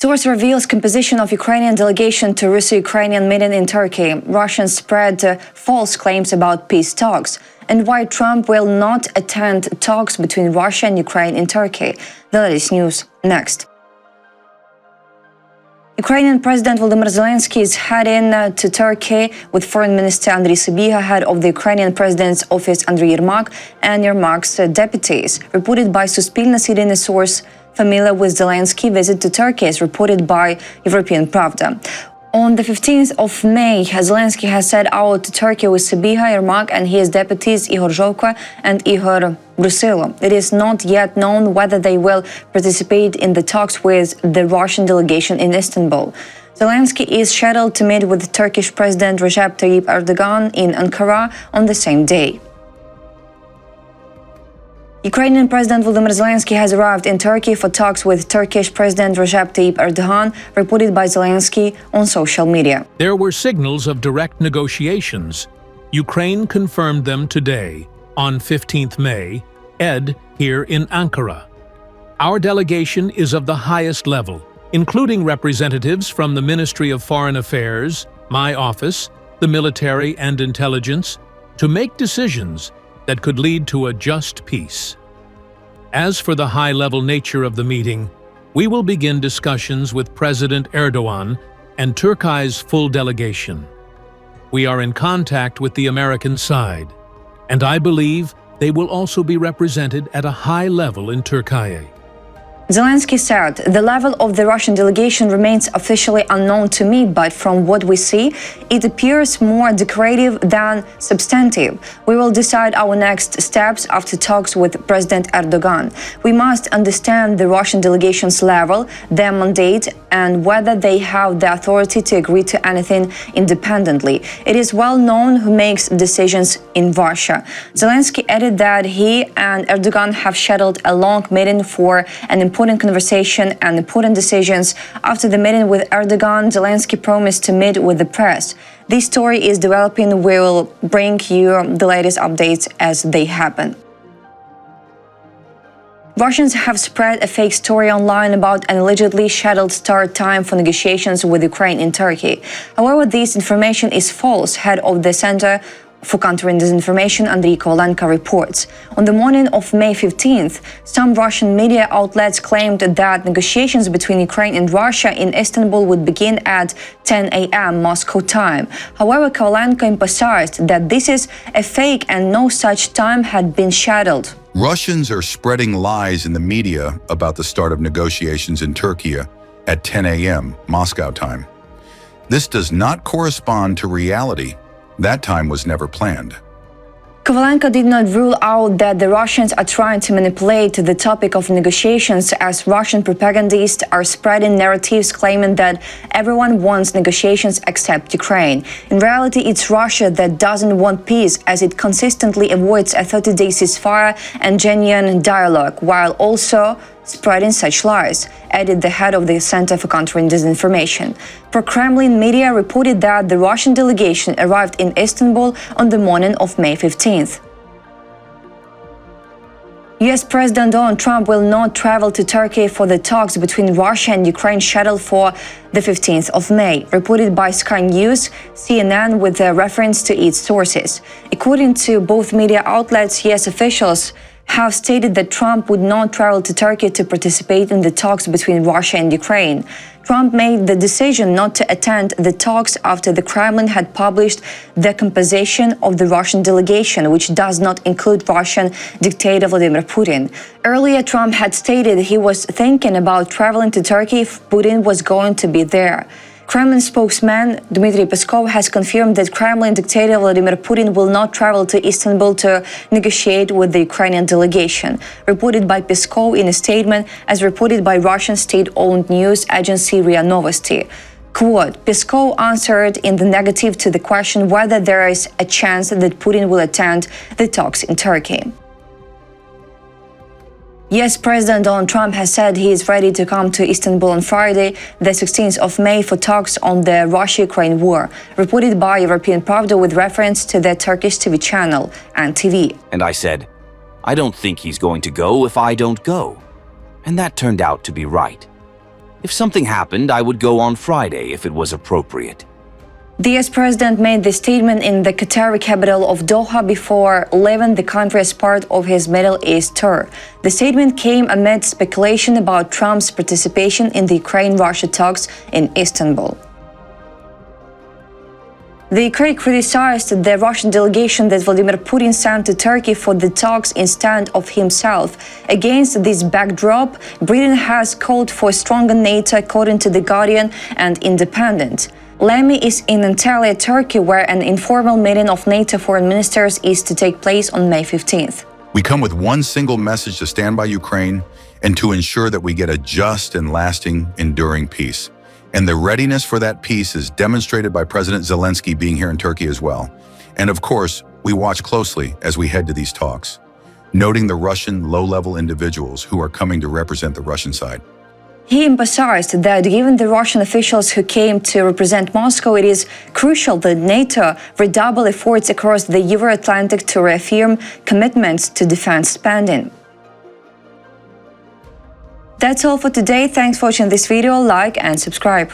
Source reveals composition of Ukrainian delegation to Russo-Ukrainian meeting in Turkey. Russians spread false claims about peace talks. And why Trump will not attend talks between Russia and Ukraine in Turkey. The latest news next. Ukrainian President Volodymyr Zelenskyy is heading to Turkey with Foreign Minister Sybiha, head of the Ukrainian President's office Andriy Yermak, and Yermak's deputies. Reported by Suspilna City, a source familiar with Zelensky's visit to Turkey, is reported by European Pravda. On the 15th of May, Zelensky has set out to Turkey with Sybiha, Yermak, and his deputies Igor Zhovko and Igor Brusilo. It is not yet known whether they will participate in the talks with the Russian delegation in Istanbul. Zelensky is scheduled to meet with Turkish President Recep Tayyip Erdoğan in Ankara on the same day. Ukrainian President Volodymyr Zelenskyy has arrived in Turkey for talks with Turkish President Recep Tayyip Erdoğan, reported by Zelensky on social media. There were signals of direct negotiations. Ukraine confirmed them today, on 15th May, here in Ankara. Our delegation is of the highest level, including representatives from the Ministry of Foreign Affairs, my office, the military and intelligence, to make decisions that could lead to a just peace. As for the high-level nature of the meeting, we will begin discussions with President Erdoğan and Türkiye's full delegation. We are in contact with the American side, and I believe they will also be represented at a high level in Türkiye. Zelensky said, "The level of the Russian delegation remains officially unknown to me, but from what we see, it appears more decorative than substantive. We will decide our next steps after talks with President Erdoğan. We must understand the Russian delegation's level, their mandate, and whether they have the authority to agree to anything independently. It is well known who makes decisions in Russia." Zelensky added that he and Erdoğan have scheduled a long meeting for an important conversation and important decisions. After the meeting with Erdoğan, Zelensky promised to meet with the press. This story is developing. We will bring you the latest updates as they happen. Russians have spread a fake story online about an allegedly scheduled start time for negotiations with Ukraine in Turkey. However, this information is false, head of the Center for Countering Disinformation, Andriy Kovalenko, reports. On the morning of May 15th, some Russian media outlets claimed that negotiations between Ukraine and Russia in Istanbul would begin at 10 a.m. Moscow time. However, Kovalenko emphasized that this is a fake and no such time had been scheduled. Russians are spreading lies in the media about the start of negotiations in Türkiye at 10 a.m. Moscow time. This does not correspond to reality. That time was never planned. Kovalenko did not rule out that the Russians are trying to manipulate the topic of negotiations, as Russian propagandists are spreading narratives claiming that everyone wants negotiations except Ukraine. In reality, it's Russia that doesn't want peace, as it consistently avoids a 30-day ceasefire and genuine dialogue, while also spreading such lies, added the head of the Center for Countering Disinformation. Pro-Kremlin media reported that the Russian delegation arrived in Istanbul on the morning of May 15th. US President Donald Trump will not travel to Turkey for the talks between Russia and Ukraine scheduled for the 15th of May, reported by Sky News, CNN, with a reference to its sources. According to both media outlets, US officials have stated that Trump would not travel to Turkey to participate in the talks between Russia and Ukraine. Trump made the decision not to attend the talks after the Kremlin had published the composition of the Russian delegation, which does not include Russian dictator Vladimir Putin. Earlier, Trump had stated he was thinking about traveling to Turkey if Putin was going to be there. Kremlin spokesman Dmitry Peskov has confirmed that Kremlin dictator Vladimir Putin will not travel to Istanbul to negotiate with the Ukrainian delegation, reported by Peskov in a statement as reported by Russian state-owned news agency RIA Novosti. Quote, Peskov answered in the negative to the question whether there is a chance that Putin will attend the talks in Turkey. US President Donald Trump has said he is ready to come to Istanbul on Friday, the 16th of May, for talks on the Russia-Ukraine war, reported by European Pravda with reference to the Turkish TV channel, ANTV. And I said, I don't think he's going to go if I don't go. And that turned out to be right. If something happened, I would go on Friday if it was appropriate. The US president made the statement in the Qatari capital of Doha before leaving the country as part of his Middle East tour. The statement came amid speculation about Trump's participation in the Ukraine-Russia talks in Istanbul. The Ukraine criticized the Russian delegation that Vladimir Putin sent to Turkey for the talks instead of himself. Against this backdrop, Britain has called for stronger NATO, according to The Guardian and Independent. Lamy is in Antalya, Turkey, where an informal meeting of NATO foreign ministers is to take place on May 15th. We come with one single message to stand by Ukraine and to ensure that we get a just and lasting, enduring peace. And the readiness for that peace is demonstrated by President Zelenskyy being here in Turkey as well. And of course, we watch closely as we head to these talks, noting the Russian low-level individuals who are coming to represent the Russian side. He emphasized that given the Russian officials who came to represent Moscow, it is crucial that NATO redouble efforts across the Euro-Atlantic to reaffirm commitments to defense spending. That's all for today. Thanks for watching this video. Like and subscribe.